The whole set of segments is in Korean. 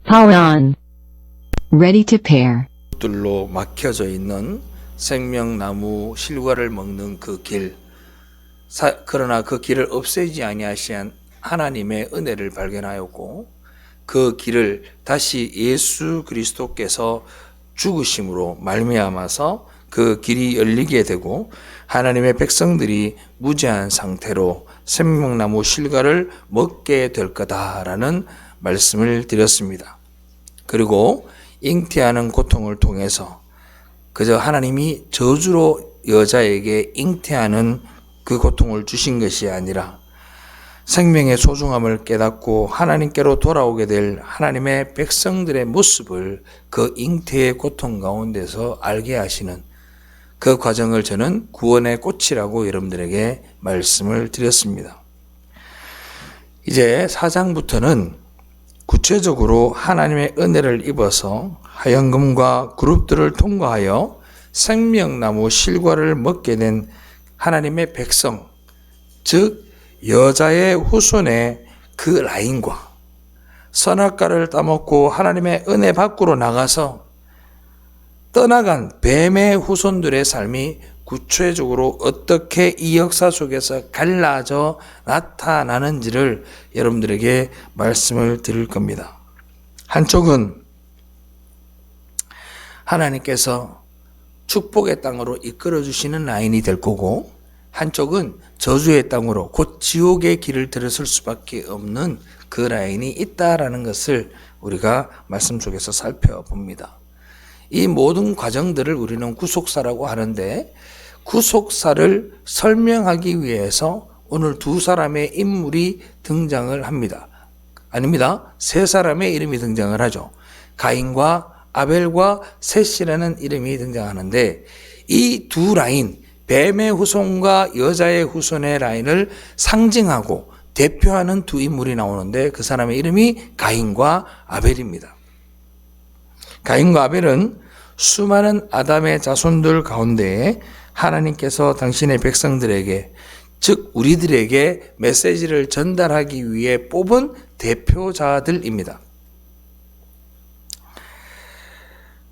Power on. Ready to pair. 들로 막혀져 있는 생명나무 실과를 먹는 그 길. 그러나 그 길을 없애지 아니하시한 하나님의 은혜를 발견하였고 그 길을 다시 예수 그리스도께서 죽으심으로 말미암아서 그 길이 열리게 되고 하나님의 백성들이 무죄한 상태로 생명나무 실과를 먹게 될 거다라는 말씀을 드렸습니다. 그리고 잉태하는 고통을 통해서 그저 하나님이 저주로 여자에게 잉태하는 그 고통을 주신 것이 아니라 생명의 소중함을 깨닫고 하나님께로 돌아오게 될 하나님의 백성들의 모습을 그 잉태의 고통 가운데서 알게 하시는 그 과정을 저는 구원의 꽃이라고 여러분들에게 말씀을 드렸습니다. 이제 4장부터는 구체적으로 하나님의 은혜를 입어서 하얀금과 그룹들을 통과하여 생명나무 실과를 먹게 된 하나님의 백성, 즉 여자의 후손의 그 라인과 선악과를 따먹고 하나님의 은혜 밖으로 나가서 떠나간 뱀의 후손들의 삶이 구체적으로 어떻게 이 역사 속에서 갈라져 나타나는지를 여러분들에게 말씀을 드릴 겁니다. 한쪽은 하나님께서 축복의 땅으로 이끌어 주시는 라인이 될 거고, 한쪽은 저주의 땅으로 곧 지옥의 길을 들었을 수밖에 없는 그 라인이 있다라는 것을 우리가 말씀 속에서 살펴봅니다. 이 모든 과정들을 우리는 구속사라고 하는데, 구속사를 설명하기 위해서 오늘 두 사람의 인물이 등장을 합니다. 아닙니다. 세 사람의 이름이 등장을 하죠. 가인과 아벨과 셋이라는 이름이 등장하는데, 이 두 라인, 뱀의 후손과 여자의 후손의 라인을 상징하고 대표하는 두 인물이 나오는데, 그 사람의 이름이 가인과 아벨입니다. 가인과 아벨은 수많은 아담의 자손들 가운데 하나님께서 당신의 백성들에게, 즉 우리들에게 메시지를 전달하기 위해 뽑은 대표자들입니다.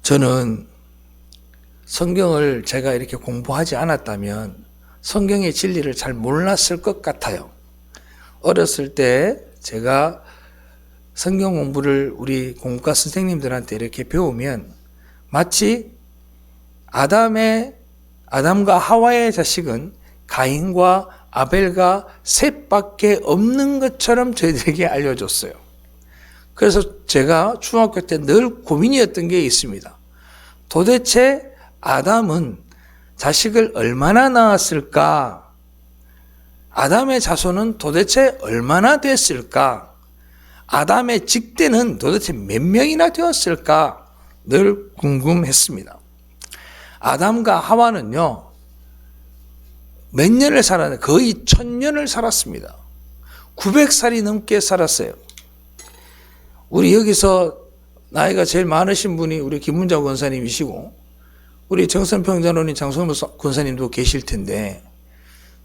저는 성경을 제가 이렇게 공부하지 않았다면 성경의 진리를 잘 몰랐을 것 같아요. 어렸을 때 제가 성경 공부를 우리 공과 선생님들한테 이렇게 배우면 마치 아담과 하와의 자식은 가인과 아벨과 셋밖에 없는 것처럼 저희들에게 알려줬어요. 그래서 제가 중학교 때 늘 고민이었던 게 있습니다. 도대체 아담은 자식을 얼마나 낳았을까? 아담의 자손은 도대체 얼마나 됐을까? 아담의 직대는 도대체 몇 명이나 되었을까? 늘 궁금했습니다. 아담과 하와는요, 몇 년을 살았는데 거의 1000년을 살았습니다. 900살이 넘게 살았어요. 우리 여기서 나이가 제일 많으신 분이 우리 김문자 권사님이시고, 우리 정선평전원인 장성무 권사님도 계실 텐데,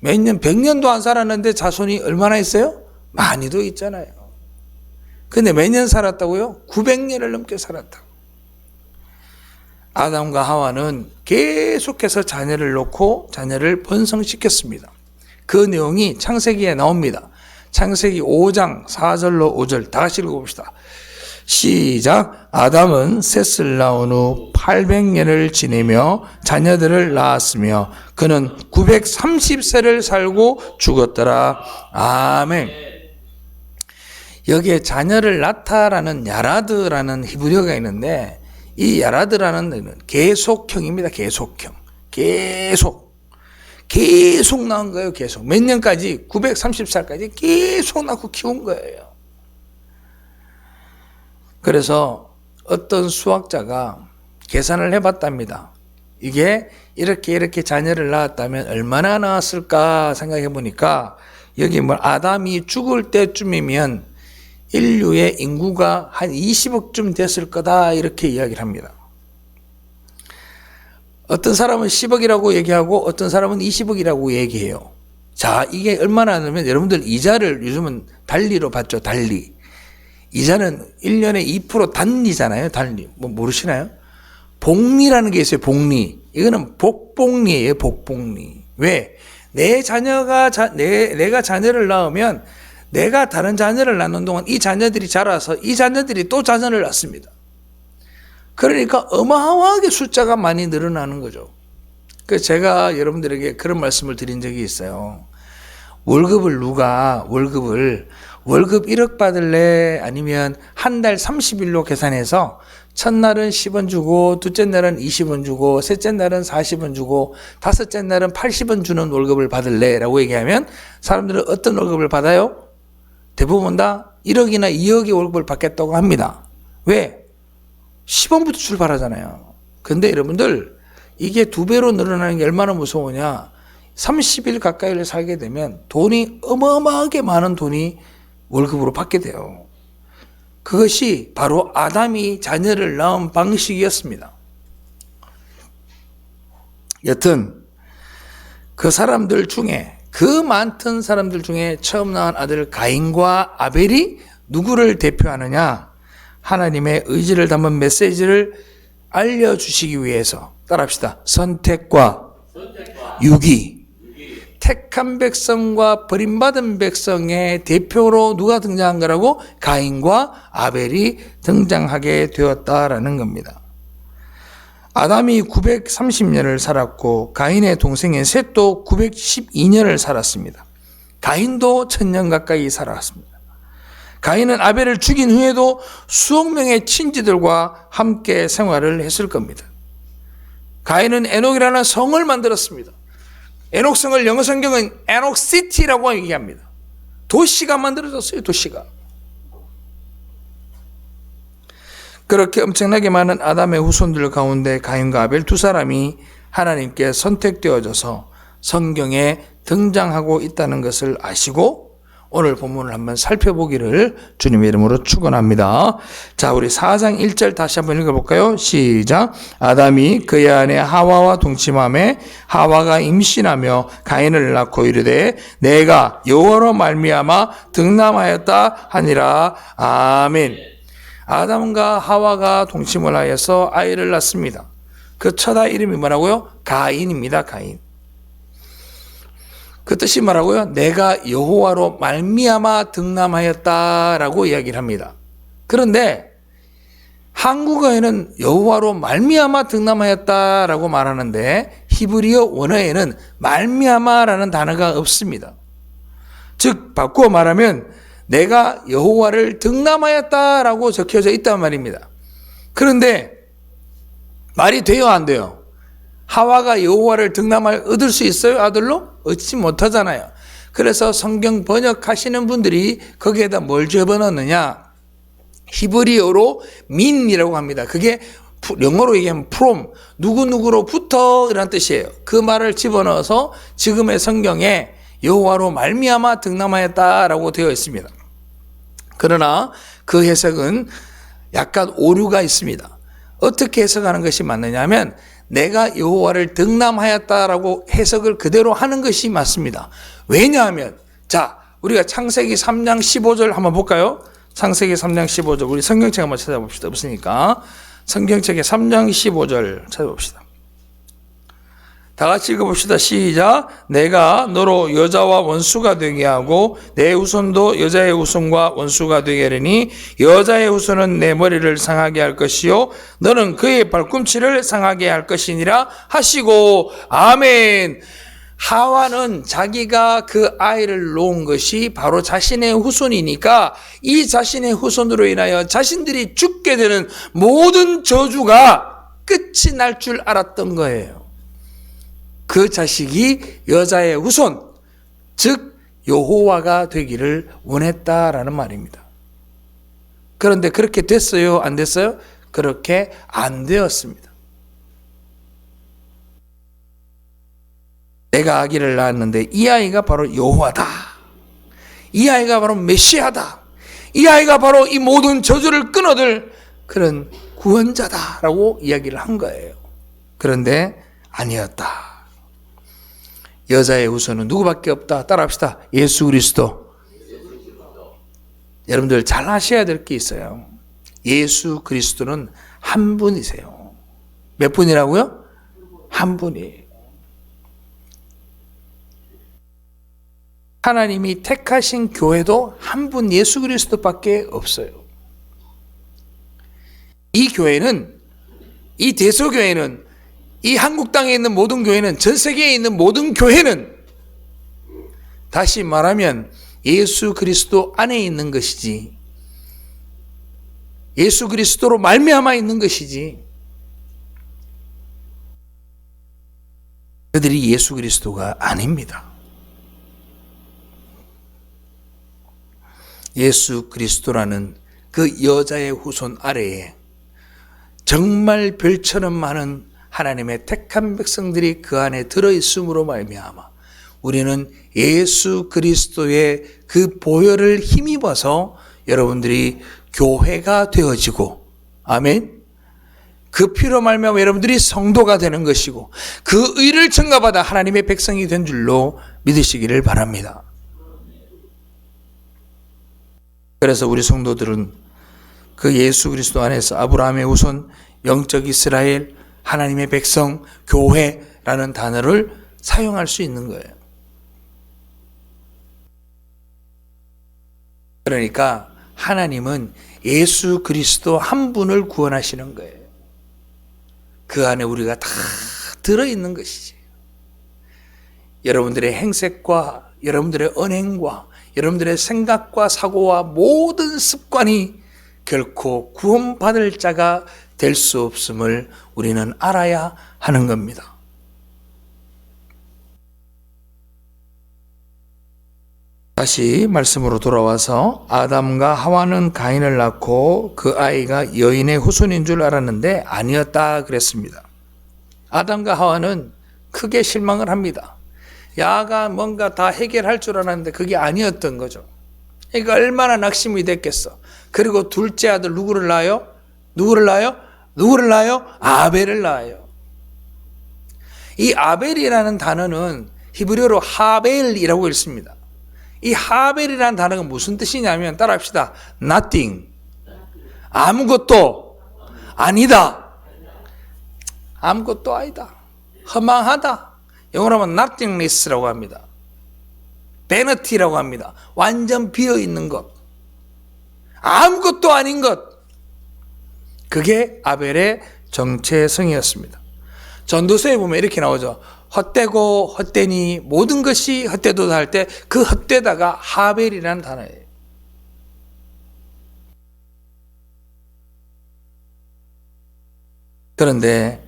몇 년, 100년도 안 살았는데 자손이 얼마나 있어요? 많이도 있잖아요. 근데 몇 년 살았다고요? 900년을 넘게 살았다고. 아담과 하와는 계속해서 자녀를 놓고 자녀를 번성시켰습니다. 그 내용이 창세기에 나옵니다. 창세기 5장 4절로 5절 다 같이 읽어봅시다. 시작. 아담은 셋을 낳은 후 800년을 지내며 자녀들을 낳았으며 그는 930세를 살고 죽었더라. 아멘. 여기에 자녀를 낳다라는 야라드라는 히브리어가 있는데, 이 야라드라는 계속형입니다. 계속형. 계속 낳은 거예요. 계속. 몇 년까지? 930살까지 계속 낳고 키운 거예요. 그래서 어떤 수학자가 계산을 해봤답니다. 이게 이렇게 자녀를 낳았다면 얼마나 낳았을까 생각해 보니까, 여기 아담이 죽을 때쯤이면 인류의 인구가 한 20억쯤 됐을 거다, 이렇게 이야기를 합니다. 어떤 사람은 10억이라고 얘기하고 어떤 사람은 20억이라고 얘기해요. 자, 이게 얼마나 하냐면, 여러분들 이자를 요즘은 달리로 받죠. 달리. 이자는 1년에 2% 단리잖아요. 단리. 뭐 모르시나요? 복리라는 게 있어요. 복리. 이거는 복복리예요. 복복리. 왜? 내 자녀가 내가 자녀를 낳으면 내가 다른 자녀를 낳는 동안 이 자녀들이 자라서 이 자녀들이 또 자녀를 낳습니다. 그러니까 어마어마하게 숫자가 많이 늘어나는 거죠. 그래서 제가 여러분들에게 그런 말씀을 드린 적이 있어요. 월급 1억 받을래? 아니면 한 달 30일로 계산해서 첫날은 10원 주고, 둘째 날은 20원 주고, 셋째 날은 40원 주고, 다섯째 날은 80원 주는 월급을 받을래? 라고 얘기하면 사람들은 어떤 월급을 받아요? 대부분 다 1억이나 2억의 월급을 받겠다고 합니다. 왜? 10원부터 출발하잖아요. 근데 여러분들, 이게 2배로 늘어나는 게 얼마나 무서우냐? 30일 가까이를 살게 되면 돈이 어마어마하게 많은 돈이 월급으로 받게 돼요. 그것이 바로 아담이 자녀를 낳은 방식이었습니다. 여튼 그 사람들 중에, 그 많던 사람들 중에 처음 낳은 아들 가인과 아벨이 누구를 대표하느냐? 하나님의 의지를 담은 메시지를 알려주시기 위해서, 따라합시다. 선택과 유기. 택한 백성과 버림받은 백성의 대표로 누가 등장한 거라고? 가인과 아벨이 등장하게 되었다라는 겁니다. 아담이 930년을 살았고 가인의 동생인 셋도 912년을 살았습니다. 가인도 1000년 가까이 살았습니다. 가인은 아벨을 죽인 후에도 수억 명의 친지들과 함께 생활을 했을 겁니다. 가인은 에녹이라는 성을 만들었습니다. 에녹성을 영어 성경은 에녹시티라고 얘기합니다. 도시가 만들어졌어요. 도시가. 그렇게 엄청나게 많은 아담의 후손들 가운데 가인과 아벨 두 사람이 하나님께 선택되어져서 성경에 등장하고 있다는 것을 아시고 오늘 본문을 한번 살펴보기를 주님의 이름으로 축원합니다. 자, 우리 4장 1절 다시 한번 읽어볼까요? 시작. 아담이 그의 아내 하와와 동침하매 하와가 임신하며 가인을 낳고 이르되 내가 여호와로 말미암아 등남하였다 하니라. 아멘. 아담과 하와가 동침을 하여서 아이를 낳습니다. 그 첫 아이 이름이 뭐라고요? 가인입니다. 가인. 그 뜻이 뭐라고요? 내가 여호와로 말미암아 등남하였다라고 이야기를 합니다. 그런데 한국어에는 여호와로 말미암아 등남하였다라고 말하는데 히브리어 원어에는 말미암아라는 단어가 없습니다. 즉 바꾸어 말하면 내가 여호와를 등남하였다라고 적혀져 있단 말입니다. 그런데 말이 돼요, 안 돼요? 하와가 여호와를 등남을 얻을 수 있어요? 아들로? 얻지 못하잖아요. 그래서 성경 번역하시는 분들이 거기에다 뭘 집어넣느냐? 히브리어로 민이라고 합니다. 그게 영어로 얘기하면 from, 누구누구로부터 이란 뜻이에요. 그 말을 집어넣어서 지금의 성경에 여호와로 말미암아 등남하였다라고 되어 있습니다. 그러나 그 해석은 약간 오류가 있습니다. 어떻게 해석하는 것이 맞느냐 하면 내가 여호와를 등남하였다라고 해석을 그대로 하는 것이 맞습니다. 왜냐하면 자, 우리가 창세기 3장 15절 한번 볼까요? 창세기 3장 15절 우리 성경책 한번 찾아봅시다. 없으니까 성경책에 3장 15절 찾아봅시다. 다 같이 읽어봅시다. 시작. 내가 너로 여자와 원수가 되게 하고 내 후손도 여자의 후손과 원수가 되게 하리니 여자의 후손은 내 머리를 상하게 할 것이요 너는 그의 발꿈치를 상하게 할 것이니라 하시고 아멘. 하와는 자기가 그 아이를 놓은 것이 바로 자신의 후손이니까 이 자신의 후손으로 인하여 자신들이 죽게 되는 모든 저주가 끝이 날 줄 알았던 거예요. 그 자식이 여자의 후손, 즉 여호와가 되기를 원했다라는 말입니다. 그런데 그렇게 됐어요? 안 됐어요? 그렇게 안 되었습니다. 내가 아기를 낳았는데 이 아이가 바로 여호와다. 이 아이가 바로 메시아다. 이 아이가 바로 이 모든 저주를 끊어들 그런 구원자다라고 이야기를 한 거예요. 그런데 아니었다. 여자의 후손은 누구밖에 없다. 따라합시다. 예수 그리스도. 여러분들 잘 아셔야 될 게 있어요. 예수 그리스도는 한 분이세요. 몇 분이라고요? 한 분이에요. 하나님이 택하신 교회도 한 분 예수 그리스도밖에 없어요. 이 교회는, 이 대소교회는, 이 한국 땅에 있는 모든 교회는, 전 세계에 있는 모든 교회는 다시 말하면 예수 그리스도 안에 있는 것이지, 예수 그리스도로 말미암아 있는 것이지, 그들이 예수 그리스도가 아닙니다. 예수 그리스도라는 그 여자의 후손 아래에 정말 별처럼 많은 하나님의 택한 백성들이 그 안에 들어있음으로 말미암아 우리는 예수 그리스도의 그 보혈을 힘입어서 여러분들이 교회가 되어지고, 아멘, 그 피로 말미암아 여러분들이 성도가 되는 것이고 그 의를 청가받아 하나님의 백성이 된 줄로 믿으시기를 바랍니다. 그래서 우리 성도들은 그 예수 그리스도 안에서 아브라함의 후손, 영적 이스라엘, 하나님의 백성, 교회라는 단어를 사용할 수 있는 거예요. 그러니까 하나님은 예수 그리스도 한 분을 구원하시는 거예요. 그 안에 우리가 다 들어있는 것이지. 여러분들의 행색과 여러분들의 언행과 여러분들의 생각과 사고와 모든 습관이 결코 구원받을 자가 될 수 없음을 우리는 알아야 하는 겁니다. 다시 말씀으로 돌아와서 아담과 하와는 가인을 낳고 그 아이가 여인의 후손인 줄 알았는데 아니었다 그랬습니다. 아담과 하와는 크게 실망을 합니다. 야가 뭔가 다 해결할 줄 알았는데 그게 아니었던 거죠. 그러니까 얼마나 낙심이 됐겠어. 그리고 둘째 아들 누구를 낳아요? 누구를 낳아요? 아벨을 낳아요. 이 아벨이라는 단어는 히브리어로 하벨이라고 읽습니다. 이 하벨이라는 단어가 무슨 뜻이냐면 따라합시다. nothing. 아무것도 아니다. 아무것도 아니다. 허망하다. 영어로 하면 nothingness라고 합니다. vanity라고 합니다. 완전 비어있는 것. 아무것도 아닌 것. 그게 아벨의 정체성이었습니다. 전도서에 보면 이렇게 나오죠. 헛되고 헛되니 모든 것이 헛되도다 할 때 그 헛되다가 하벨이라는 단어예요. 그런데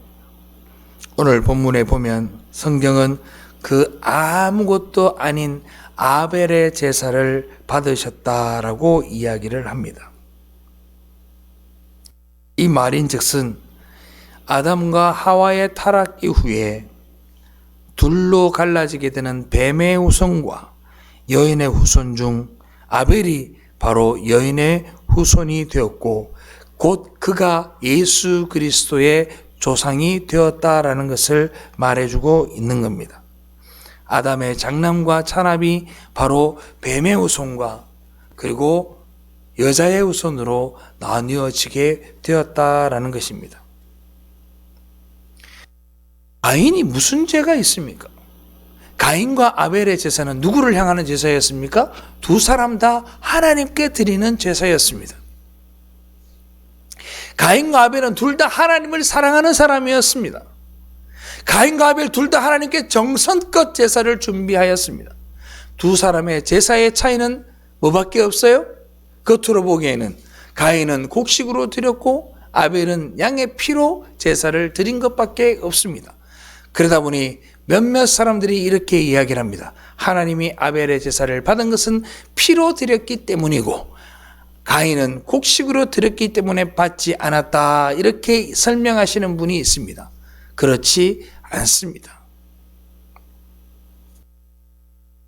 오늘 본문에 보면 성경은 그 아무것도 아닌 아벨의 제사를 받으셨다라고 이야기를 합니다. 이 말인즉슨 아담과 하와의 타락 이후에 둘로 갈라지게 되는 뱀의 후손과 여인의 후손 중 아벨이 바로 여인의 후손이 되었고 곧 그가 예수 그리스도의 조상이 되었다라는 것을 말해주고 있는 겁니다. 아담의 장남과 차남이 바로 뱀의 후손과 그리고 여자의 후손으로 나뉘어지게 되었다라는 것입니다. 가인이 무슨 죄가 있습니까? 가인과 아벨의 제사는 누구를 향하는 제사였습니까? 두 사람 다 하나님께 드리는 제사였습니다. 가인과 아벨은 둘 다 하나님을 사랑하는 사람이었습니다. 가인과 아벨 둘 다 하나님께 정성껏 제사를 준비하였습니다. 두 사람의 제사의 차이는 뭐밖에 없어요? 겉으로 보기에는 가인은 곡식으로 드렸고 아벨은 양의 피로 제사를 드린 것밖에 없습니다. 그러다 보니 몇몇 사람들이 이렇게 이야기를 합니다. 하나님이 아벨의 제사를 받은 것은 피로 드렸기 때문이고 가인은 곡식으로 드렸기 때문에 받지 않았다. 이렇게 설명하시는 분이 있습니다. 그렇지 않습니다.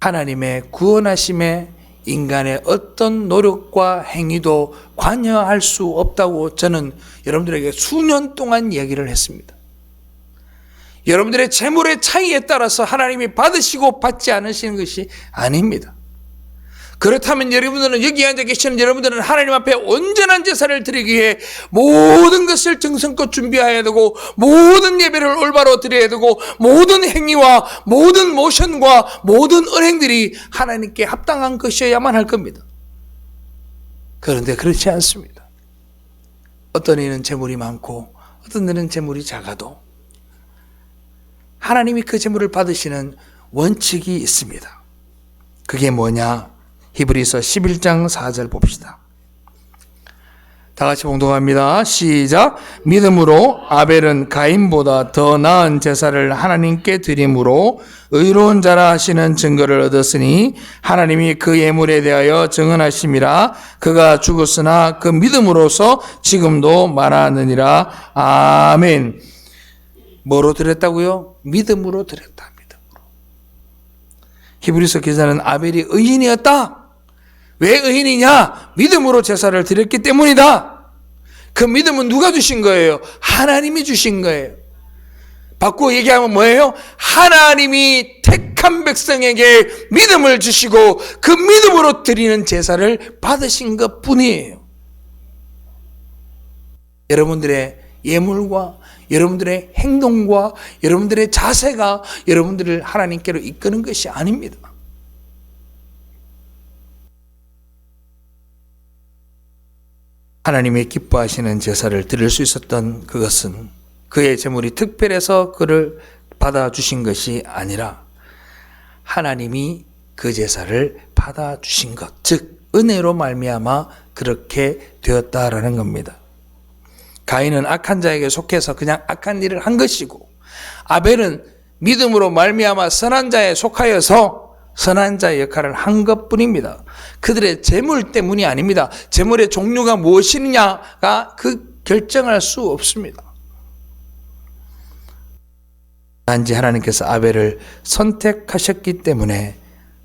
하나님의 구원하심에 인간의 어떤 노력과 행위도 관여할 수 없다고 저는 여러분들에게 수년 동안 이야기를 했습니다. 여러분들의 재물의 차이에 따라서 하나님이 받으시고 받지 않으시는 것이 아닙니다. 그렇다면 여러분들은, 여기 앉아 계시는 여러분들은 하나님 앞에 온전한 제사를 드리기 위해 모든 것을 정성껏 준비해야 되고, 모든 예배를 올바로 드려야 되고, 모든 행위와 모든 모션과 모든 언행들이 하나님께 합당한 것이어야만 할 겁니다. 그런데 그렇지 않습니다. 어떤 이는 재물이 많고 어떤 이는 재물이 작아도 하나님이 그 재물을 받으시는 원칙이 있습니다. 그게 뭐냐? 히브리서 11장 4절 봅시다. 다 같이 봉독합니다. 시작. 믿음으로 아벨은 가인보다 더 나은 제사를 하나님께 드림으로 의로운 자라 하시는 증거를 얻었으니 하나님이 그 예물에 대하여 증언하심이라. 그가 죽었으나 그 믿음으로서 지금도 말하느니라. 아멘. 뭐로 드렸다고요? 믿음으로 드렸다. 믿음으로. 히브리서 기자는 아벨이 의인이었다. 왜 의인이냐? 믿음으로 제사를 드렸기 때문이다. 그 믿음은 누가 주신 거예요? 하나님이 주신 거예요. 바꾸어 얘기하면 뭐예요? 하나님이 택한 백성에게 믿음을 주시고 그 믿음으로 드리는 제사를 받으신 것 뿐이에요. 여러분들의 예물과 여러분들의 행동과 여러분들의 자세가 여러분들을 하나님께로 이끄는 것이 아닙니다. 하나님의 기뻐하시는 제사를 드릴 수 있었던 그것은 그의 제물이 특별해서 그를 받아주신 것이 아니라 하나님이 그 제사를 받아주신 것, 즉 은혜로 말미암아 그렇게 되었다라는 겁니다. 가인은 악한 자에게 속해서 그냥 악한 일을 한 것이고, 아벨은 믿음으로 말미암아 선한 자에 속하여서 선한 자의 역할을 한 것뿐입니다. 그들의 재물 때문이 아닙니다. 재물의 종류가 무엇이냐가 그 결정할 수 없습니다. 단지 하나님께서 아벨을 선택하셨기 때문에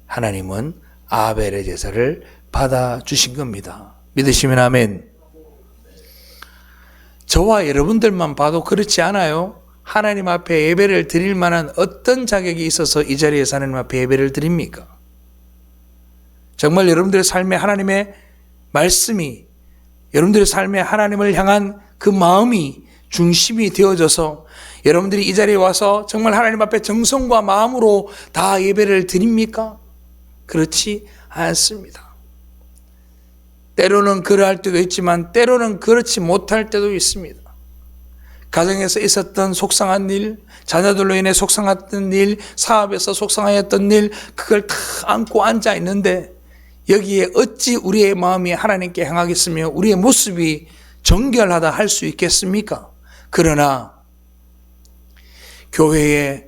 하나님은 아벨의 제사를 받아주신 겁니다. 믿으시면 아멘. 저와 여러분들만 봐도 그렇지 않아요? 하나님 앞에 예배를 드릴 만한 어떤 자격이 있어서 이 자리에서 하나님 앞에 예배를 드립니까? 정말 여러분들의 삶에 하나님의 말씀이, 여러분들의 삶에 하나님을 향한 그 마음이 중심이 되어져서 여러분들이 이 자리에 와서 정말 하나님 앞에 정성과 마음으로 다 예배를 드립니까? 그렇지 않습니다. 때로는 그러할 때도 있지만 때로는 그렇지 못할 때도 있습니다. 가정에서 있었던 속상한 일, 자녀들로 인해 속상했던 일, 사업에서 속상하였던 일, 그걸 다 안고 앉아 있는데 여기에 어찌 우리의 마음이 하나님께 향하겠으며 우리의 모습이 정결하다 할 수 있겠습니까? 그러나 교회의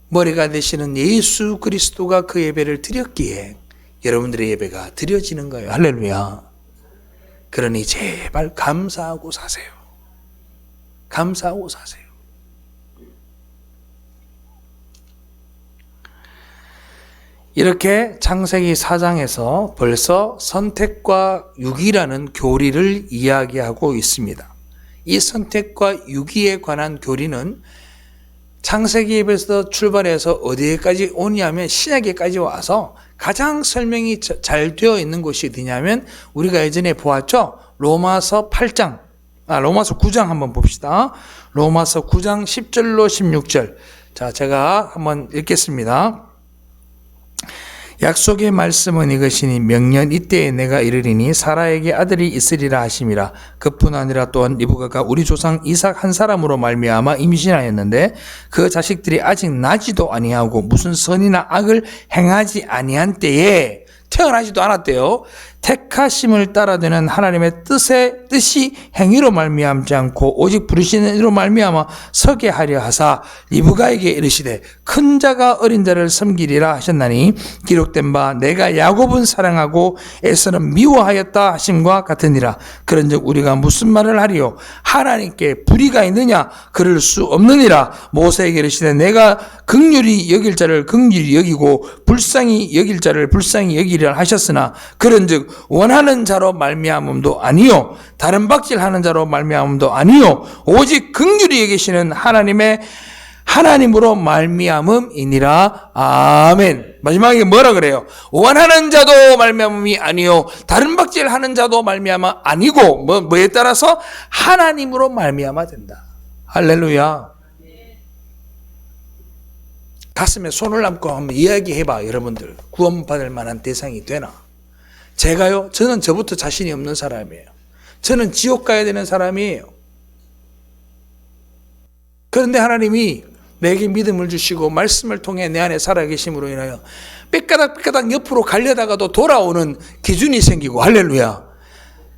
머리가 되시는 예수 그리스도가 그 예배를 드렸기에 여러분들의 예배가 드려지는 거예요. 할렐루야. 그러니 제발 감사하고 사세요. 감사하고 사세요. 이렇게 창세기 4장에서 벌써 선택과 유기라는 교리를 이야기하고 있습니다. 이 선택과 유기에 관한 교리는 창세기에서 출발해서 어디에까지 오냐면 신약에까지 와서 가장 설명이 잘 되어 있는 곳이 어디냐면 우리가 예전에 보았죠? 로마서 9장 한번 봅시다. 로마서 9장 10절로 16절. 자, 제가 한번 읽겠습니다. 약속의 말씀은 이것이니 명년 이때에 내가 이르리니 사라에게 아들이 있으리라 하심이라. 그뿐 아니라 또한 리브가가 우리 조상 이삭 한 사람으로 말미암아 임신하였는데 그 자식들이 아직 나지도 아니하고 무슨 선이나 악을 행하지 아니한 때에 태어나지도 않았대요. 택하심을 따라되는 하나님의 뜻이 행위로 말미암지 않고 오직 부르시는 이로 말미암아 서게 하려 하사 리브가에게 이르시되 큰 자가 어린 자를 섬기리라 하셨나니 기록된 바 내가 야곱은 사랑하고 에서는 미워하였다 하심과 같으니라. 그런즉 우리가 무슨 말을 하리요? 하나님께 불의가 있느냐? 그럴 수 없느니라. 모세에게 이르시되 내가 긍휼히 여길 자를 긍휼히 여기고 불쌍히 여길 자를 불쌍히 여기리라 하셨으나 그런즉 원하는 자로 말미암음도 아니요 다른 박질하는 자로 말미암음도 아니요 오직 긍휼히 여기시는 하나님의 하나님으로 말미암음이니라. 아멘. 마지막에 뭐라 그래요? 원하는 자도 말미암음이 아니요 다른 박질하는 자도 말미암아 아니고 뭐에 따라서 하나님으로 말미암아 된다. 할렐루야. 가슴에 손을 얹고 한번 이야기해봐. 여러분들 구원받을 만한 대상이 되나? 제가요? 저는 저부터 자신이 없는 사람이에요. 저는 지옥 가야 되는 사람이에요. 그런데 하나님이 내게 믿음을 주시고 말씀을 통해 내 안에 살아계심으로 인하여 빽가닥 옆으로 가려다가도 돌아오는 기준이 생기고, 할렐루야.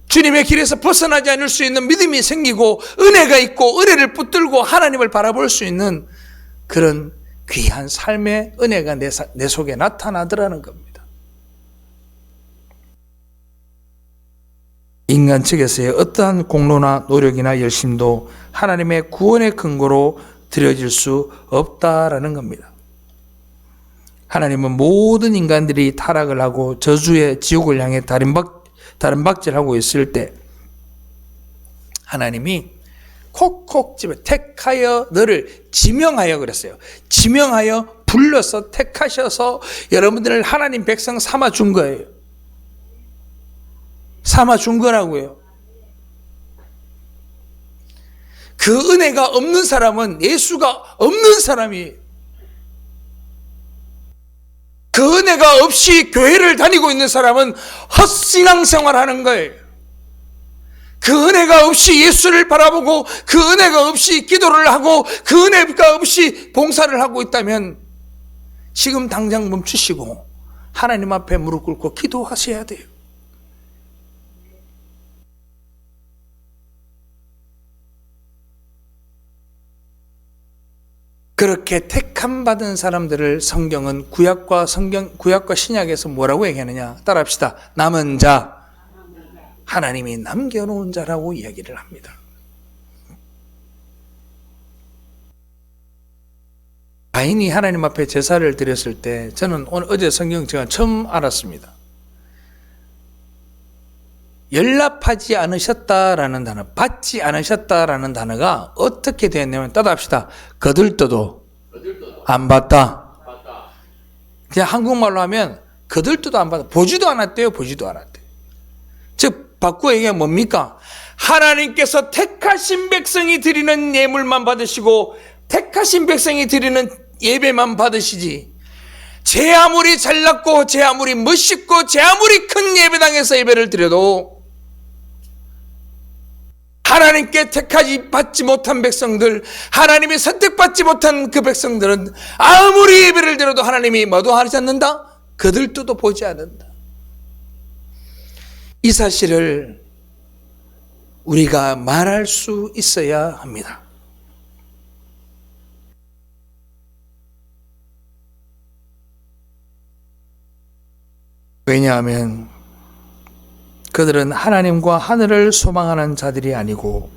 주님의 길에서 벗어나지 않을 수 있는 믿음이 생기고 은혜가 있고 은혜를 붙들고 하나님을 바라볼 수 있는 그런 귀한 삶의 은혜가 내 속에 나타나더라는 겁니다. 인간 측에서의 어떠한 공로나 노력이나 열심도 하나님의 구원의 근거로 드려질 수 없다라는 겁니다. 하나님은 모든 인간들이 타락을 하고 저주의 지옥을 향해 다른박질하고 있을 때 하나님이 콕콕 집어 택하여 너를 지명하여 그랬어요. 지명하여 불러서 택하셔서 여러분들을 하나님 백성 삼아 준 거예요. 삼아 준 거라고요. 그 은혜가 없는 사람은 예수가 없는 사람이에요. 그 은혜가 없이 교회를 다니고 있는 사람은 헛신앙생활 하는 거예요. 그 은혜가 없이 예수를 바라보고 그 은혜가 없이 기도를 하고 그 은혜가 없이 봉사를 하고 있다면 지금 당장 멈추시고 하나님 앞에 무릎 꿇고 기도하셔야 돼요. 그렇게 택함 받은 사람들을 성경은 구약과 신약에서 뭐라고 얘기하느냐? 따라합시다. 남은 자, 하나님이 남겨놓은 자라고 이야기를 합니다. 가인이 하나님 앞에 제사를 드렸을 때 저는 어제 성경 제가 처음 알았습니다. 연락하지 않으셨다라는 단어, 받지 않으셨다라는 단어가 어떻게 되었냐면 따라합시다. 거들떠도 안 받다. 그냥 한국말로 하면 거들떠도 안 받다. 보지도 않았대요. 보지도 않았대요. 즉 바꾸어 얘기하면 뭡니까? 하나님께서 택하신 백성이 드리는 예물만 받으시고 택하신 백성이 드리는 예배만 받으시지, 제 아무리 잘났고 제 아무리 멋있고 제 아무리 큰 예배당에서 예배를 드려도 하나님께 택하지 받지 못한 백성들, 하나님이 선택받지 못한 그 백성들은 아무리 예배를 드려도 하나님이 뭐도 하지 않는다? 그들도 보지 않는다. 이 사실을 우리가 말할 수 있어야 합니다. 왜냐하면 그들은 하나님과 하늘을 소망하는 자들이 아니고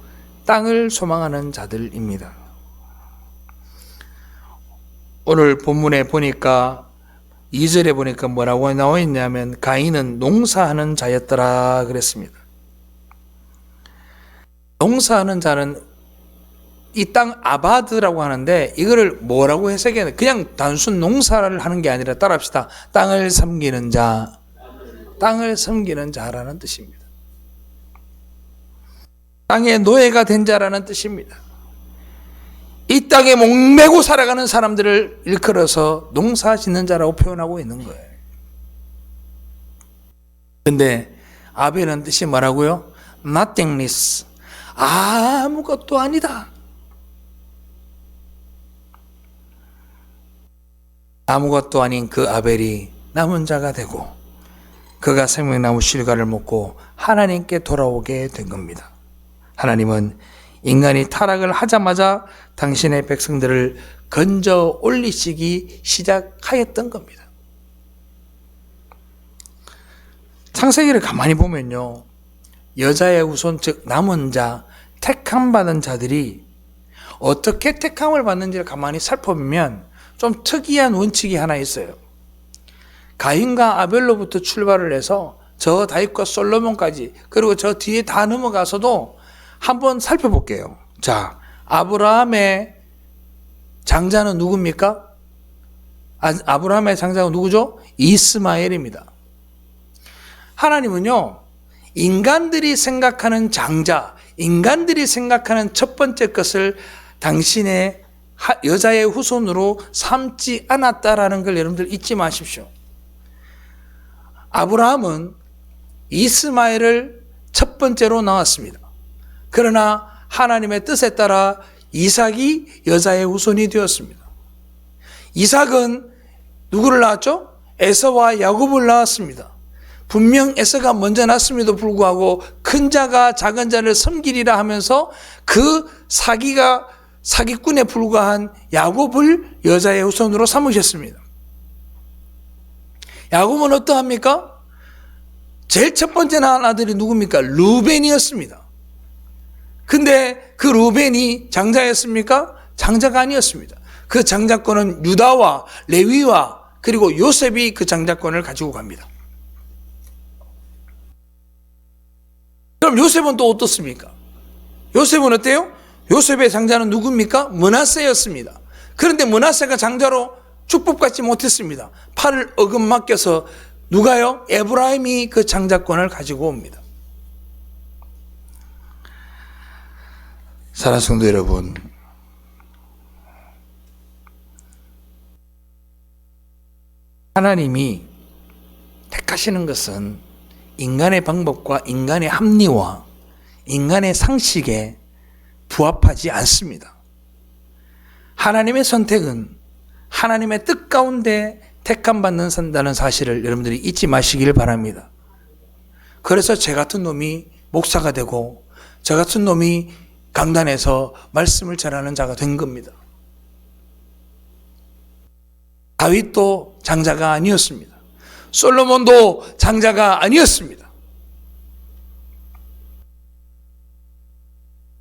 땅을 소망하는 자들입니다. 오늘 본문에 보니까 2절에 보니까 뭐라고 나와 있냐면 가인은 농사하는 자였더라 그랬습니다. 농사하는 자는 이 땅 아바드라고 하는데 이거를 뭐라고 해석해야 돼? 그냥 단순 농사를 하는 게 아니라 따라합시다. 땅을 섬기는 자, 땅을 섬기는 자라는 뜻입니다. 땅의 노예가 된 자라는 뜻입니다. 이 땅에 목매고 살아가는 사람들을 일컬어서 농사 짓는 자라고 표현하고 있는 거예요. 근데 아벨은 뜻이 뭐라고요? nothingness, 아무것도 아니다. 아무것도 아닌 그 아벨이 남은 자가 되고 그가 생명나무 실과를 먹고 하나님께 돌아오게 된 겁니다. 하나님은 인간이 타락을 하자마자 당신의 백성들을 건져 올리시기 시작하였던 겁니다. 창세기를 가만히 보면요, 여자의 후손 즉 남은 자, 택함 받은 자들이 어떻게 택함을 받는지를 가만히 살펴보면 좀 특이한 원칙이 하나 있어요. 가인과 아벨로부터 출발을 해서 저 다윗과 솔로몬까지, 그리고 저 뒤에 다 넘어가서도 한번 살펴볼게요. 자, 아브라함의 장자는 누굽니까? 아브라함의 장자가 누구죠? 이스마엘입니다. 하나님은요, 인간들이 생각하는 장자, 인간들이 생각하는 첫 번째 것을 당신의 여자의 후손으로 삼지 않았다라는 걸 여러분들 잊지 마십시오. 아브라함은 이스마엘을 첫 번째로 낳았습니다. 그러나 하나님의 뜻에 따라 이삭이 여자의 후손이 되었습니다. 이삭은 누구를 낳았죠? 에서와 야곱을 낳았습니다. 분명 에서가 먼저 낳았음에도 불구하고 큰 자가 작은 자를 섬기리라 하면서 그 사기꾼에 불과한 야곱을 여자의 후손으로 삼으셨습니다. 야곱은 어떠합니까? 제일 첫 번째 낳은 아들이 누굽니까? 루벤이었습니다. 근데 그 루벤이 장자였습니까? 장자가 아니었습니다. 그 장자권은 유다와 레위와 그리고 요셉이 그 장자권을 가지고 갑니다. 그럼 요셉은 또 어떻습니까? 요셉은 어때요? 요셉의 장자는 누굽니까? 므낫세였습니다. 그런데 므낫세가 장자로 축복받지 못했습니다. 팔을 어긋맡겨서 누가요? 에브라임이 그 장자권을 가지고 옵니다. 사랑하는 성도 여러분, 하나님이 택하시는 것은 인간의 방법과 인간의 합리와 인간의 상식에 부합하지 않습니다. 하나님의 선택은 하나님의 뜻 가운데 택함받는 산다는 사실을 여러분들이 잊지 마시길 바랍니다. 그래서 저 같은 놈이 목사가 되고 저 같은 놈이 강단에서 말씀을 전하는 자가 된 겁니다. 다윗도 장자가 아니었습니다. 솔로몬도 장자가 아니었습니다.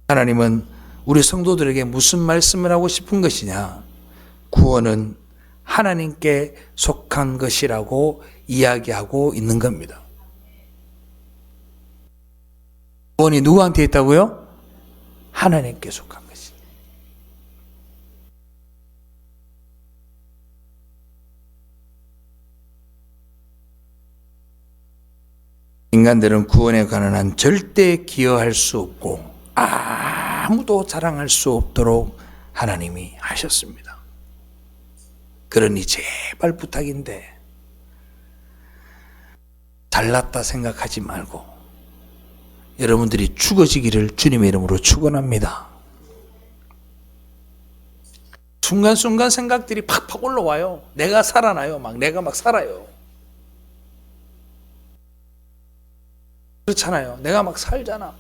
하나님은 우리 성도들에게 무슨 말씀을 하고 싶은 것이냐? 구원은 하나님께 속한 것이라고 이야기하고 있는 겁니다. 구원이 누구한테 있다고요? 하나님께 속한 것이. 인간들은 구원에 관한 한 절대 기여할 수 없고 아무도 자랑할 수 없도록 하나님이 하셨습니다. 그러니 제발 부탁인데 잘났다 생각하지 말고 여러분들이 죽어지기를 주님의 이름으로 축원합니다. 순간순간 생각들이 팍팍 올라와요. 내가 살아나요. 내가 막 살아요. 그렇잖아요. 내가 막 살잖아.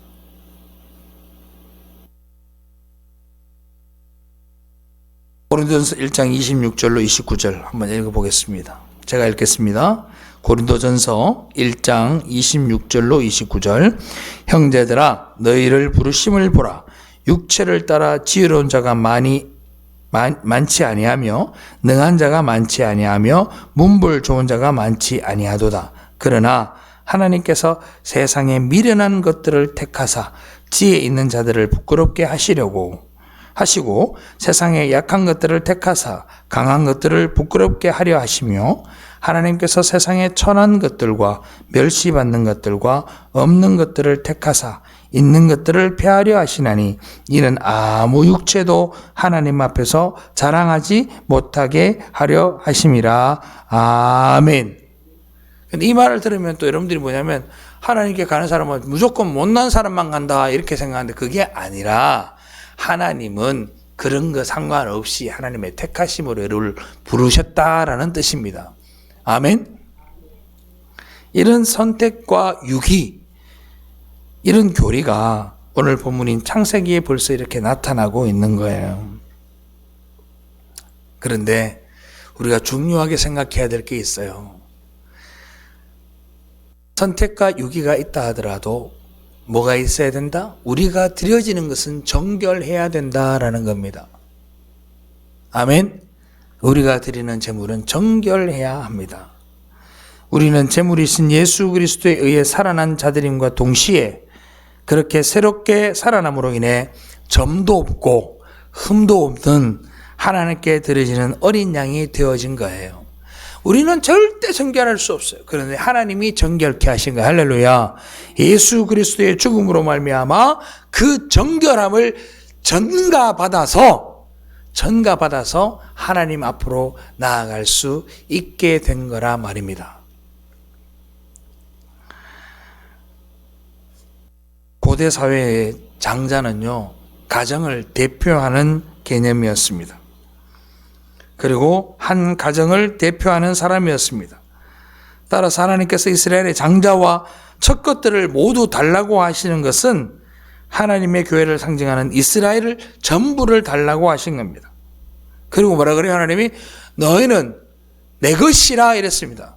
고린도전서 1장 26절로 29절 한번 읽어보겠습니다. 제가 읽겠습니다. 고린도전서 1장 26절로 29절. 형제들아 너희를 부르심을 보라. 육체를 따라 지혜로운 자가 많지 아니하며 능한 자가 많지 아니하며 문벌 좋은 자가 많지 아니하도다. 그러나 하나님께서 세상에 미련한 것들을 택하사 지혜 있는 자들을 부끄럽게 하시고 세상에 약한 것들을 택하사 강한 것들을 부끄럽게 하려 하시며 하나님께서 세상에 천한 것들과 멸시받는 것들과 없는 것들을 택하사 있는 것들을 폐하려 하시나니 이는 아무 육체도 하나님 앞에서 자랑하지 못하게 하려 하심이라. 아멘. 근데 이 말을 들으면 또 여러분들이 뭐냐면 하나님께 가는 사람은 무조건 못난 사람만 간다 이렇게 생각하는데 그게 아니라 하나님은 그런 거 상관없이 하나님의 택하심으로 너를 부르셨다라는 뜻입니다. 아멘. 이런 선택과 유기, 이런 교리가 오늘 본문인 창세기에 벌써 이렇게 나타나고 있는 거예요. 그런데 우리가 중요하게 생각해야 될 게 있어요. 선택과 유기가 있다 하더라도 뭐가 있어야 된다? 우리가 드려지는 것은 정결해야 된다라는 겁니다. 아멘. 우리가 드리는 제물은 정결해야 합니다. 우리는 제물이신 예수 그리스도에 의해 살아난 자들임과 동시에 그렇게 새롭게 살아남으로 인해 점도 없고 흠도 없는 하나님께 드려지는 어린 양이 되어진 거예요. 우리는 절대 정결할 수 없어요. 그런데 하나님이 정결케 하신 거예요. 할렐루야. 예수 그리스도의 죽음으로 말미암아 그 정결함을 전가받아서 하나님 앞으로 나아갈 수 있게 된 거라 말입니다. 고대 사회의 장자는요, 가정을 대표하는 개념이었습니다. 그리고 한 가정을 대표하는 사람이었습니다. 따라서 하나님께서 이스라엘의 장자와 첫 것들을 모두 달라고 하시는 것은 하나님의 교회를 상징하는 이스라엘을 전부를 달라고 하신 겁니다. 그리고 뭐라 그래요? 하나님이 너희는 내 것이라 이랬습니다.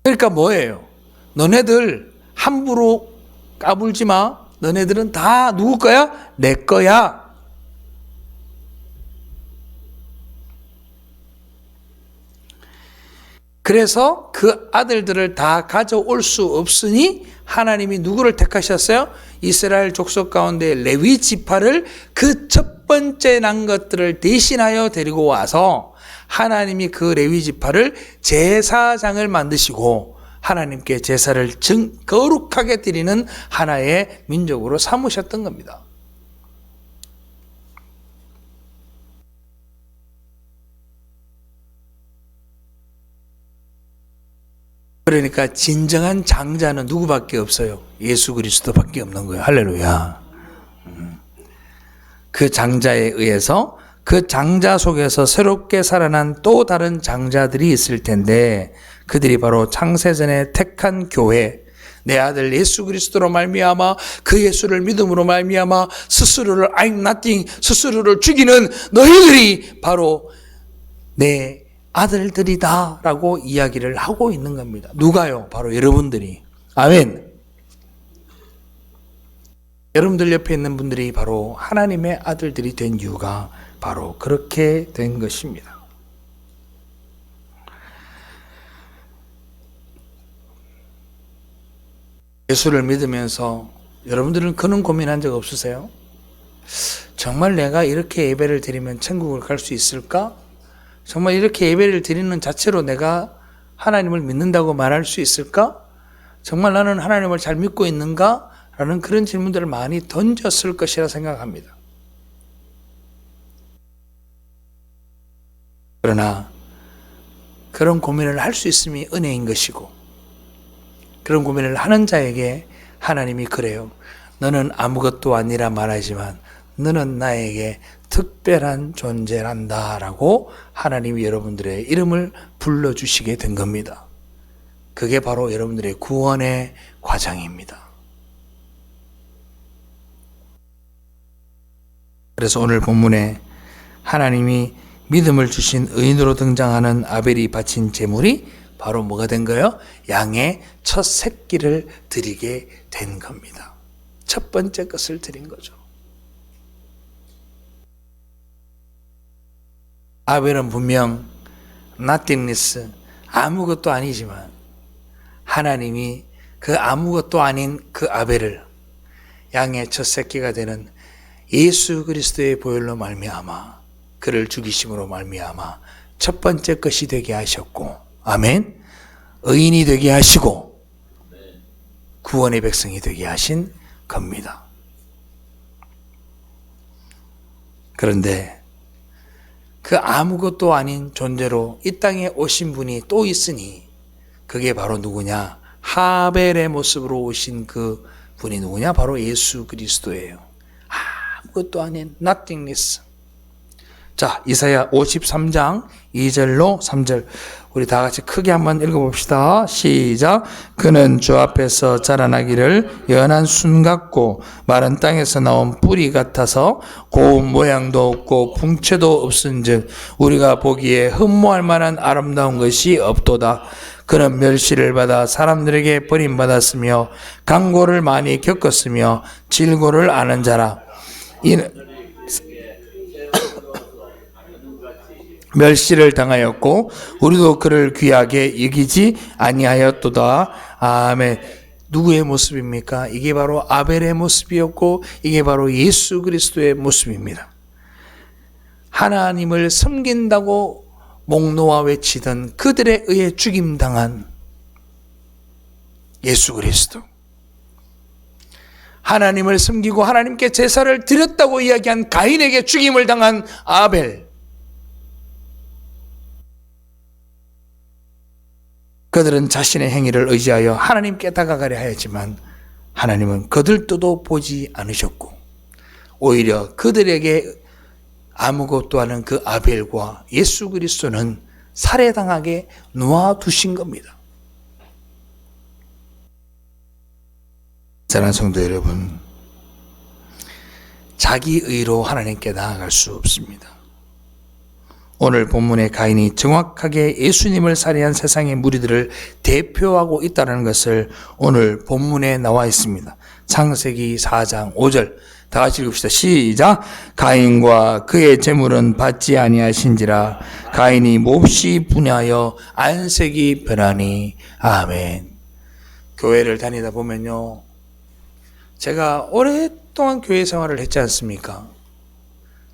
그러니까 뭐예요? 너네들 함부로 까불지 마. 너네들은 다 누구 거야? 내 거야. 그래서 그 아들들을 다 가져올 수 없으니 하나님이 누구를 택하셨어요? 이스라엘 족속 가운데 레위 지파를 그 첫 번째 난 것들을 대신하여 데리고 와서 하나님이 그 레위 지파를 제사장을 만드시고 하나님께 제사를 거룩하게 드리는 하나의 민족으로 삼으셨던 겁니다. 그러니까 진정한 장자는 누구밖에 없어요? 예수 그리스도밖에 없는 거예요. 할렐루야. 그 장자에 의해서 그 장자 속에서 새롭게 살아난 또 다른 장자들이 있을 텐데 그들이 바로 창세전에 택한 교회, 내 아들 예수 그리스도로 말미암아 그 예수를 믿음으로 말미암아 스스로를 I'm nothing, 스스로를 죽이는 너희들이 바로 내 아들들이다 라고 이야기를 하고 있는 겁니다. 누가요? 바로 여러분들이. 아멘. 여러분들 옆에 있는 분들이 바로 하나님의 아들들이 된 이유가 바로 그렇게 된 것입니다. 예수를 믿으면서 여러분들은 그런 고민한 적 없으세요? 정말 내가 이렇게 예배를 드리면 천국을 갈 수 있을까? 정말 이렇게 예배를 드리는 자체로 내가 하나님을 믿는다고 말할 수 있을까? 정말 나는 하나님을 잘 믿고 있는가? 라는 그런 질문들을 많이 던졌을 것이라 생각합니다. 그러나 그런 고민을 할 수 있음이 은혜인 것이고 그런 고민을 하는 자에게 하나님이 그래요. 너는 아무것도 아니라 말하지만 너는 나에게 특별한 존재란다 라고 하나님이 여러분들의 이름을 불러주시게 된 겁니다. 그게 바로 여러분들의 구원의 과정입니다. 그래서 오늘 본문에 하나님이 믿음을 주신 의인으로 등장하는 아벨이 바친 제물이 바로 뭐가 된 거예요? 양의 첫 새끼를 드리게 된 겁니다. 첫 번째 것을 드린 거죠. 아벨은 분명 nothingness, 아무것도 아니지만 하나님이 그 아무것도 아닌 그 아벨을 양의 첫 새끼가 되는 예수 그리스도의 보혈로 말미암아 그를 죽이심으로 말미암아 첫 번째 것이 되게 하셨고, 아멘. 의인이 되게 하시고 구원의 백성이 되게 하신 겁니다. 그런데 그 아무것도 아닌 존재로 이 땅에 오신 분이 또 있으니 그게 바로 누구냐? 하벨의 모습으로 오신 그 분이 누구냐? 바로 예수 그리스도예요. 아무것도 아닌 nothingness. 자, 이사야 53장 2절로 3절 우리 다 같이 크게 한번 읽어봅시다. 시작. 그는 주 앞에서 자라나기를 연한 순 같고 마른 땅에서 나온 뿌리 같아서 고운 모양도 없고 풍채도 없은즉 우리가 보기에 흠모할 만한 아름다운 것이 없도다. 그는 멸시를 받아 사람들에게 버림받았으며 강고를 많이 겪었으며 질고를 아는 자라. 이는 멸시를 당하였고 우리도 그를 귀하게 여기지 아니하였도다. 아멘. 누구의 모습입니까? 이게 바로 아벨의 모습이었고 이게 바로 예수 그리스도의 모습입니다. 하나님을 섬긴다고 목 놓아 외치던 그들에 의해 죽임당한 예수 그리스도. 하나님을 섬기고 하나님께 제사를 드렸다고 이야기한 가인에게 죽임을 당한 아벨. 그들은 자신의 행위를 의지하여 하나님께 다가가려 하였지만 하나님은 그들도 보지 않으셨고 오히려 그들에게 아무것도 않은 그 아벨과 예수 그리스도는 살해당하게 놓아두신 겁니다. 사랑하는 성도 여러분, 자기 의로 하나님께 나아갈 수 없습니다. 오늘 본문의 가인이 정확하게 예수님을 살해한 세상의 무리들을 대표하고 있다는 것을 오늘 본문에 나와 있습니다. 창세기 4장 5절 다 같이 읽읍시다. 시작. 가인과 그의 재물은 받지 아니하신지라 가인이 몹시 분하여 안색이 변하니. 아멘. 교회를 다니다 보면요, 제가 오랫동안 교회 생활을 했지 않습니까?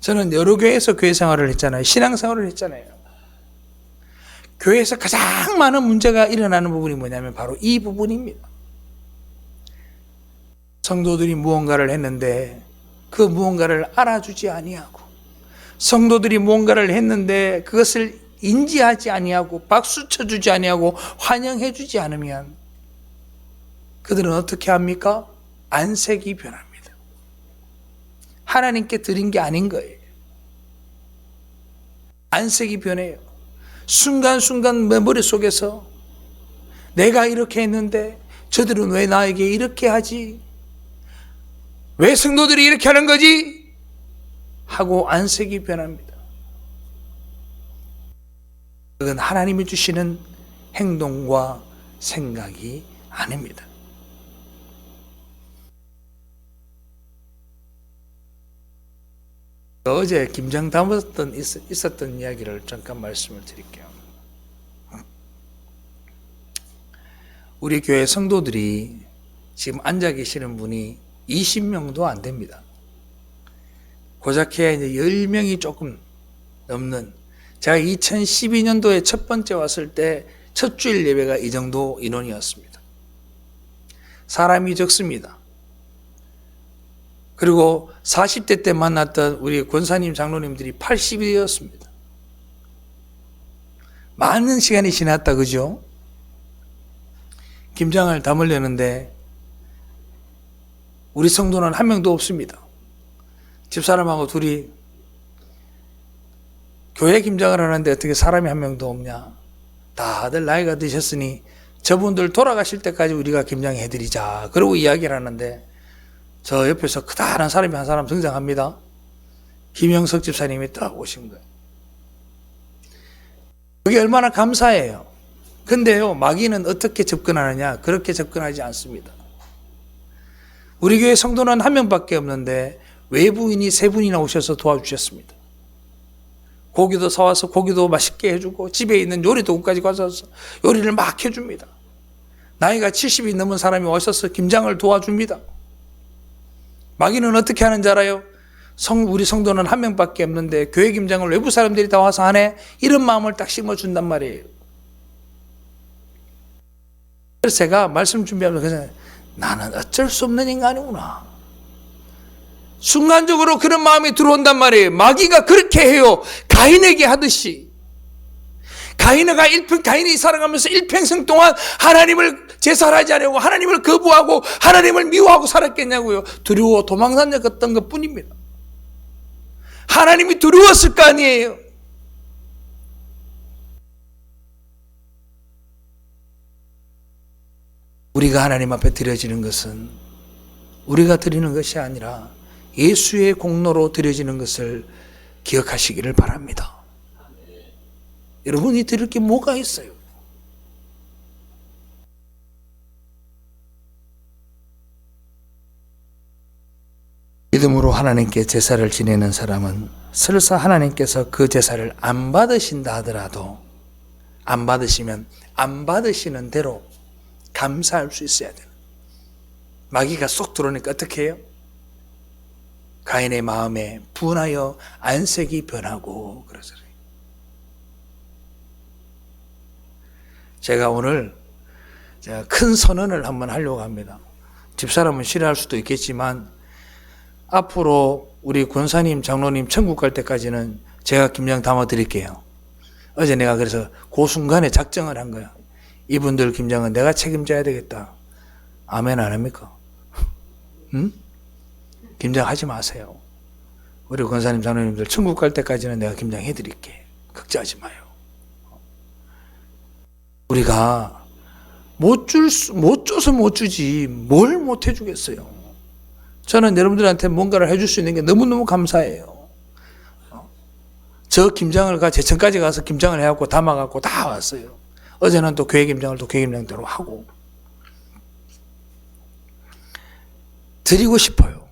저는 여러 교회에서 교회 생활을 했잖아요. 신앙 생활을 했잖아요. 교회에서 가장 많은 문제가 일어나는 부분이 뭐냐면 바로 이 부분입니다. 성도들이 무언가를 했는데 그 무언가를 알아주지 아니하고, 성도들이 무언가를 했는데 그것을 인지하지 아니하고 박수 쳐주지 아니하고 환영해 주지 않으면 그들은 어떻게 합니까? 안색이 변합니다. 하나님께 드린 게 아닌 거예요. 안색이 변해요. 순간순간 내 머릿속에서 내가 이렇게 했는데 저들은 왜 나에게 이렇게 하지? 왜 성도들이 이렇게 하는 거지? 하고 안색이 변합니다. 그건 하나님이 주시는 행동과 생각이 아닙니다. 어제 김장담 있었던 이야기를 잠깐 말씀을 드릴게요. 우리 교회 성도들이 지금 앉아 계시는 분이 20명도 안 됩니다. 고작해야 이제 10명이 조금 넘는, 제가 2012년도에 첫 번째 왔을 때 첫 주일 예배가 이 정도 인원이었습니다. 사람이 적습니다. 그리고 40대 때 만났던 우리 권사님 장로님들이 80이 되었습니다. 많은 시간이 지났다, 그죠? 김장을 담으려는데 우리 성도는 한 명도 없습니다. 집사람하고 둘이 교회 김장을 하는데 어떻게 사람이 한 명도 없냐? 다들 나이가 드셨으니 저분들 돌아가실 때까지 우리가 김장해드리자. 그러고 이야기를 하는데 저 옆에서 크다란 사람이 한 사람 등장합니다. 김영석 집사님이 딱 오신 거예요. 그게 얼마나 감사해요. 근데요, 마귀는 어떻게 접근하느냐? 그렇게 접근하지 않습니다. 우리 교회 성도는 한 명밖에 없는데 외부인이 3분이나 오셔서 도와주셨습니다. 고기도 사와서 고기도 맛있게 해주고 집에 있는 요리 도구까지 가져와서 요리를 막 해줍니다. 나이가 70이 넘은 사람이 오셔서 김장을 도와줍니다. 마귀는 어떻게 하는지 알아요? 우리 성도는 한 명밖에 없는데 교회 김장을 외부 사람들이 다 와서 하네? 이런 마음을 딱 심어준단 말이에요. 그래서 제가 말씀 준비하면서 나는 어쩔 수 없는 인간이구나. 순간적으로 그런 마음이 들어온단 말이에요. 마귀가 그렇게 해요. 가인에게 하듯이. 가인이 살아가면서 일평생 동안 하나님을 제사하지 않으려고 하나님을 거부하고 하나님을 미워하고 살았겠냐고요. 두려워 도망다녔던 것 뿐입니다. 하나님이 두려웠을 거 아니에요. 우리가 하나님 앞에 드려지는 것은 우리가 드리는 것이 아니라 예수의 공로로 드려지는 것을 기억하시기를 바랍니다. 여러분이 드릴 게 뭐가 있어요? 믿음으로 하나님께 제사를 지내는 사람은 설사 하나님께서 그 제사를 안 받으신다 하더라도 안 받으시면 안 받으시는 대로 감사할 수 있어야 돼요. 마귀가 쏙 들어오니까 어떻게 해요? 가인의 마음에 분하여 안색이 변하고 그러죠. 제가 오늘 큰 선언을 한번 하려고 합니다. 집사람은 싫어할 수도 있겠지만 앞으로 우리 권사님, 장로님 천국 갈 때까지는 제가 김장 담아 드릴게요. 어제 내가 그래서 그 순간에 작정을 한 거야. 이분들 김장은 내가 책임져야 되겠다. 아멘 안 합니까? 응? 김장하지 마세요. 우리 권사님, 장로님들 천국 갈 때까지는 내가 김장해 드릴게. 걱정하지 마요. 우리가 못 줘서 못 주지 뭘 못 해주겠어요. 저는 여러분들한테 뭔가를 해줄 수 있는 게 너무너무 감사해요. 저 김장을 제천까지 가서 김장을 해갖고 담아갖고 다 왔어요. 어제는 또 교회 김장을 또 교회 김장대로 하고 드리고 싶어요.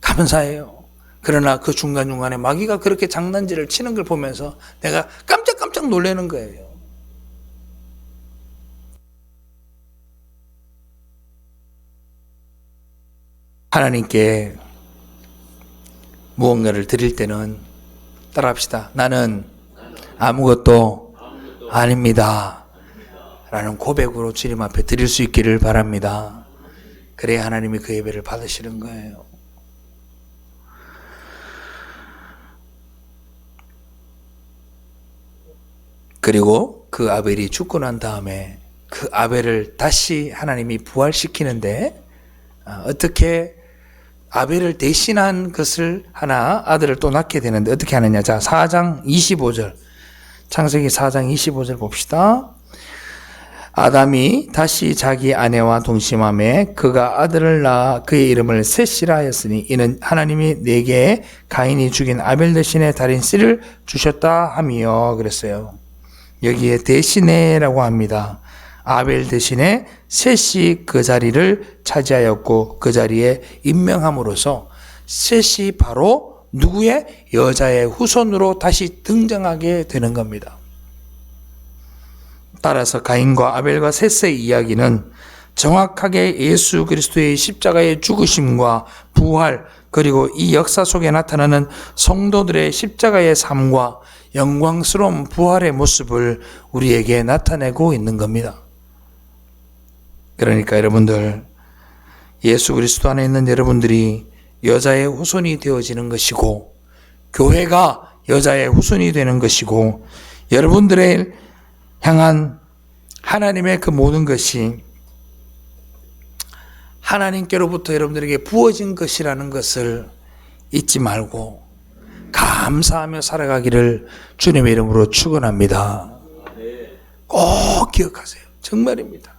감사해요. 그러나 그 중간중간에 마귀가 그렇게 장난질을 치는 걸 보면서 내가 깜짝 놀라는 거예요. 하나님께 무언가를 드릴 때는 따라합시다. 나는 아무것도 아닙니다. 라는 고백으로 주님 앞에 드릴 수 있기를 바랍니다. 그래야 하나님이 그 예배를 받으시는 거예요. 그리고 그 아벨이 죽고 난 다음에 그 아벨을 다시 하나님이 부활시키는데 어떻게 아벨을 대신한 것을 하나 아들을 또 낳게 되는데 어떻게 하느냐. 자, 4장 25절 창세기 4장 25절 봅시다. 아담이 다시 자기 아내와 동침하매 그가 아들을 낳아 그의 이름을 셋이라 하였으니 이는 하나님이 내게 가인이 죽인 아벨 대신에 달인 씨를 주셨다 함이요. 그랬어요. 여기에 대신에라고 합니다. 아벨 대신에 셋이 그 자리를 차지하였고 그 자리에 임명함으로써 셋이 바로 누구의? 여자의 후손으로 다시 등장하게 되는 겁니다. 따라서 가인과 아벨과 셋의 이야기는 정확하게 예수 그리스도의 십자가의 죽으심과 부활 그리고 이 역사 속에 나타나는 성도들의 십자가의 삶과 영광스러운 부활의 모습을 우리에게 나타내고 있는 겁니다. 그러니까 여러분들 예수 그리스도 안에 있는 여러분들이 여자의 후손이 되어지는 것이고 교회가 여자의 후손이 되는 것이고 여러분들의 향한 하나님의 그 모든 것이 하나님께로부터 여러분들에게 부어진 것이라는 것을 잊지 말고 감사하며 살아가기를 주님의 이름으로 축원합니다. 꼭 기억하세요. 정말입니다.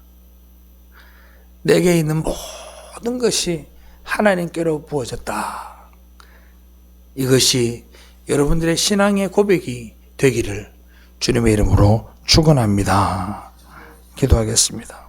내게 있는 모든 것이 하나님께로 부어졌다. 이것이 여러분들의 신앙의 고백이 되기를 주님의 이름으로 축원합니다. 기도하겠습니다.